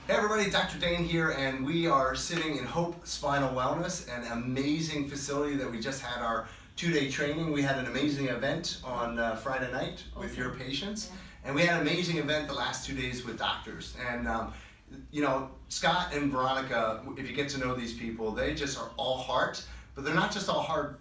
Hey everybody, Dr. Dane here, and we are sitting in Hope Spinal Wellness, an amazing facility that we just had our 2-day training. We had an amazing event on Friday night with your patients, and we had an amazing event the last 2 days with doctors. And you know, Scott and Veronica, if you get to know these people, they just are all heart, but they're not just all hard,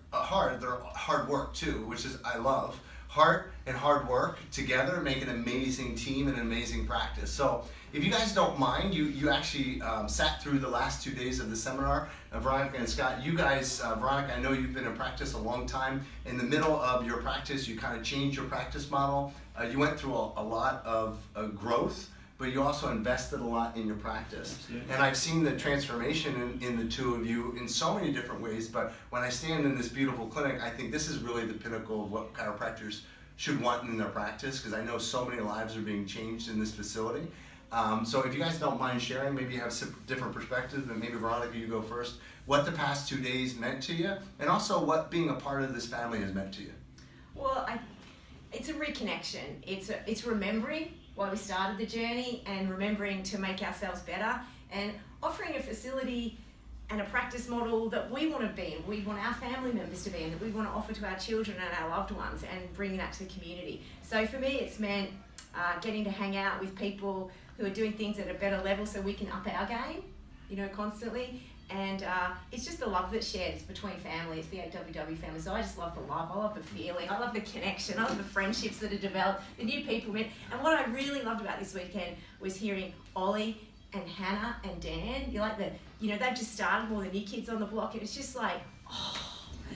they're hard work too, which is I love. Heart and hard work together make an amazing team and an amazing practice. So if you guys don't mind, you actually sat through the last 2 days of the seminar. Veronica and Scott, you guys, Veronica, I know you've been in practice a long time. In the middle of your practice, you kind of changed your practice model. You went through a lot of growth, but you also invested a lot in your practice. Absolutely. And I've seen the transformation in the two of you in so many different ways, but when I stand in this beautiful clinic, I think this is really the pinnacle of what chiropractors should want in their practice, because I know so many lives are being changed in this facility. So if you guys don't mind sharing, maybe you have some different perspectives, but maybe Veronica, you go first, what the past 2 days meant to you, and also what being a part of this family has meant to you. Well, it's a reconnection. It's remembering why we started the journey and remembering to make ourselves better and offering a facility and a practice model that we want to be in, we want our family members to be in, that we want to offer to our children and our loved ones and bring that to the community. So for me, it's meant getting to hang out with people who are doing things at a better level so we can up our game, you know, constantly. And it's just the love that's shared. It's between families, the 8WW family. So I just love the love, I love the feeling, I love the connection, I love the friendships that are developed, the new people met. And what I really loved about this weekend was hearing Ollie and Hannah and Dan. You're like they've just started, all the new kids on the block, and it's just like,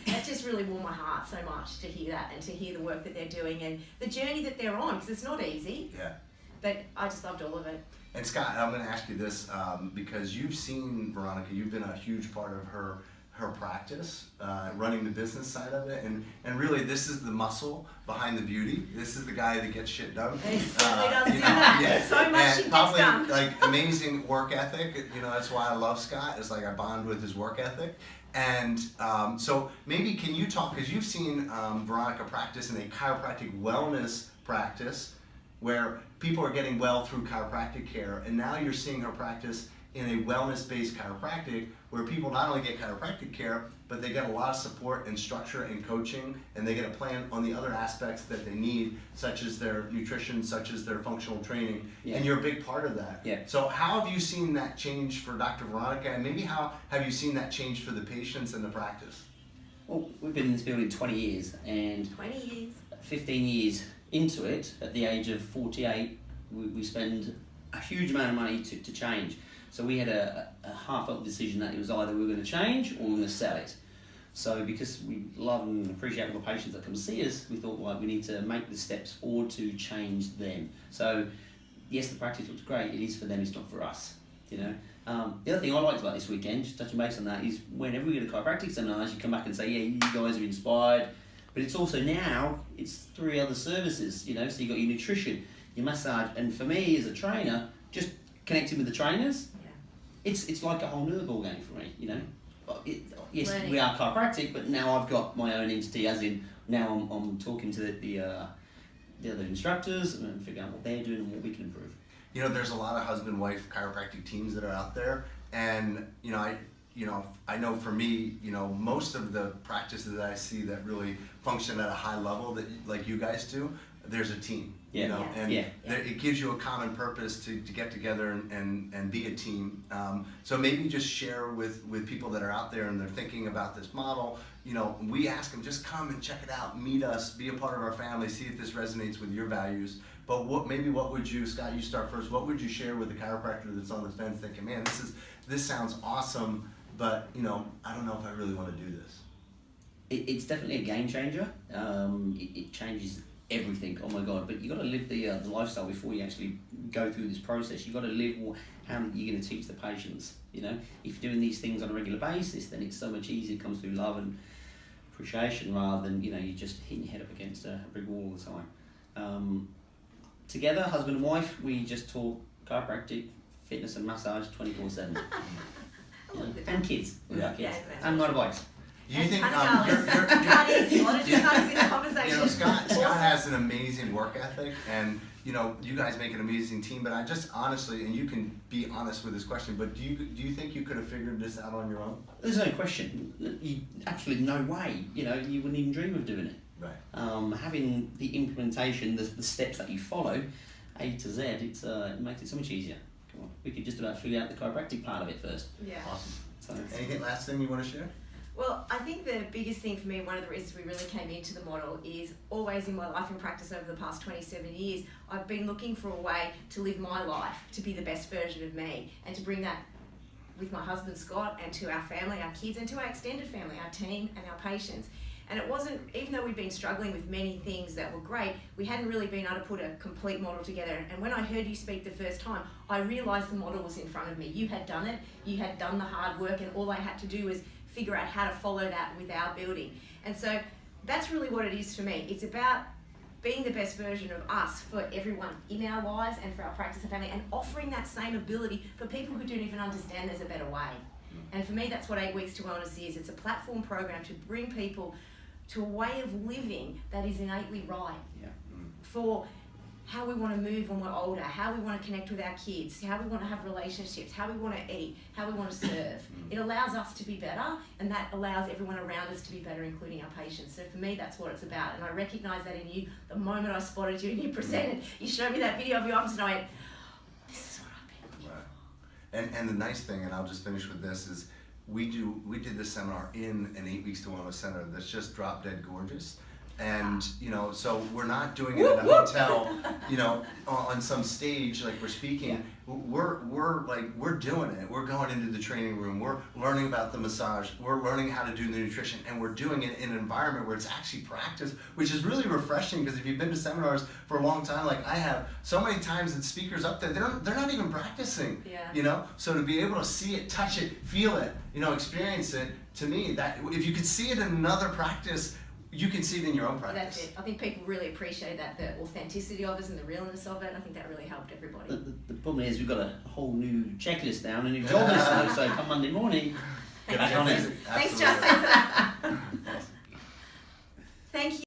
that just really warmed my heart so much to hear that and to hear the work that they're doing and the journey that they're on, because it's not easy. Yeah. But I just loved all of it. And Scott, I'm going to ask you this because you've seen Veronica, you've been a huge part of her practice, running the business side of it, and really this is the muscle behind the beauty. This is the guy that gets shit done. He certainly does do that. Yeah. So much and shit gets probably, done. like amazing work ethic. You know, that's why I love Scott. It's like I bond with his work ethic. And so maybe can you talk, because you've seen Veronica practice in a chiropractic wellness practice where people are getting well through chiropractic care, and now you're seeing her practice in a wellness-based chiropractic where people not only get chiropractic care, but they get a lot of support and structure and coaching, and they get a plan on the other aspects that they need, such as their nutrition, such as their functional training, and you're a big part of that. Yeah. So how have you seen that change for Dr. Veronica, and maybe how have you seen that change for the patients and the practice? Well, we've been in this building 20 years, and 20 years. 15 years into it, at the age of 48, we spend a huge amount of money to change. So we had a heartfelt decision that it was either we were going to change or we were going to sell it. So because we love and appreciate all the patients that come see us, we thought, well, we need to make the steps forward to change them. So yes, the practice looks great, it is for them, it's not for us, you know. The other thing I liked about this weekend, just touching base on that, is whenever we get a chiropractic seminars, you come back and say, yeah, you guys are inspired, but it's also now, it's 3 other services, you know, so you've got your nutrition, your massage, and for me as a trainer, just connecting with the trainers, it's like a whole new ball game for me, you know. Yes, Learning. we are chiropractic, but now I've got my own entity, as in now I'm talking to the other instructors and figuring out what they're doing and what we can improve. You know, there's a lot of husband-wife chiropractic teams that are out there, and I know for me, you know, most of the practices that I see that really function at a high level that like you guys do, there's a team. You know, and it gives you a common purpose to get together and be a team. So maybe just share with people that are out there and they're thinking about this model. You know, we ask them, just come and check it out, meet us, be a part of our family, see if this resonates with your values. But what would you, Scott, you start first, what would you share with the chiropractor that's on the fence thinking, man, this sounds awesome, but you know, I don't know if I really want to do this. It's definitely a game changer. It changes everything. Oh my god! But you got to live the lifestyle before you actually go through this process. You got to live how you're going to teach the patients. You know, if you're doing these things on a regular basis, then it's so much easier. It comes through love and appreciation rather than you just hitting your head up against a brick wall all the time. Together, husband and wife, we just talk chiropractic, fitness and massage 24/7. And kids, with our kids, and motorbikes. Do you think Scott is in the conversation. You know, Scott has an amazing work ethic, and you know, you guys make an amazing team, but I just honestly, and you can be honest with this question, but do you think you could have figured this out on your own? There's no question. Absolutely no way. You know, you wouldn't even dream of doing it. Right. Having the implementation, the steps that you follow, A to Z, it makes it so much easier. Come on, we could just about figure out the chiropractic part of it first. Yeah. Awesome. So, Anything last thing you want to share? Well, I think the biggest thing for me, one of the reasons we really came into the model, is always in my life and practice over the past 27 years, I've been looking for a way to live my life, to be the best version of me, and to bring that with my husband Scott and to our family, our kids, and to our extended family, our team and our patients. And it wasn't, even though we'd been struggling with many things that were great, we hadn't really been able to put a complete model together. And when I heard you speak the first time, I realised the model was in front of me. You had done it, you had done the hard work, and all I had to do was figure out how to follow that with our building. And so that's really what it is for me. It's about being the best version of us for everyone in our lives and for our practice and family, and offering that same ability for people who don't even understand there's a better way. And for me, that's what 8 Weeks to Wellness is. It's a platform program to bring people to a way of living that is innately right. Yeah. For how we want to move when we're older, how we want to connect with our kids, how we want to have relationships, how we want to eat, how we want to serve. It allows us to be better, and that allows everyone around us to be better, including our patients. So for me, that's what it's about. And I recognise that in you. The moment I spotted you and you presented, you showed me that video of your office, and I went, this is what I've been looking for. And the nice thing, and I'll just finish with this, is we did this seminar in an 8 Weeks to Wellness center that's just drop dead gorgeous. And, you know, so we're not doing it in a hotel, you know, on some stage like we're speaking. Yeah. We're doing it. We're going into the training room. We're learning about the massage. We're learning how to do the nutrition, and we're doing it in an environment where it's actually practice, which is really refreshing. Because if you've been to seminars for a long time, like I have, so many times that speakers up there, they're not even practicing. Yeah. You know, so to be able to see it, touch it, feel it, you know, experience it, to me, that if you could see it in another practice, you can see it in your own practice. That's it. I think people really appreciate that, the authenticity of it and the realness of it. I think that really helped everybody. The problem is we've got a whole new checklist down, a new job list now, so come Monday morning, get back on it. Thanks, Justin, for that. Thank you.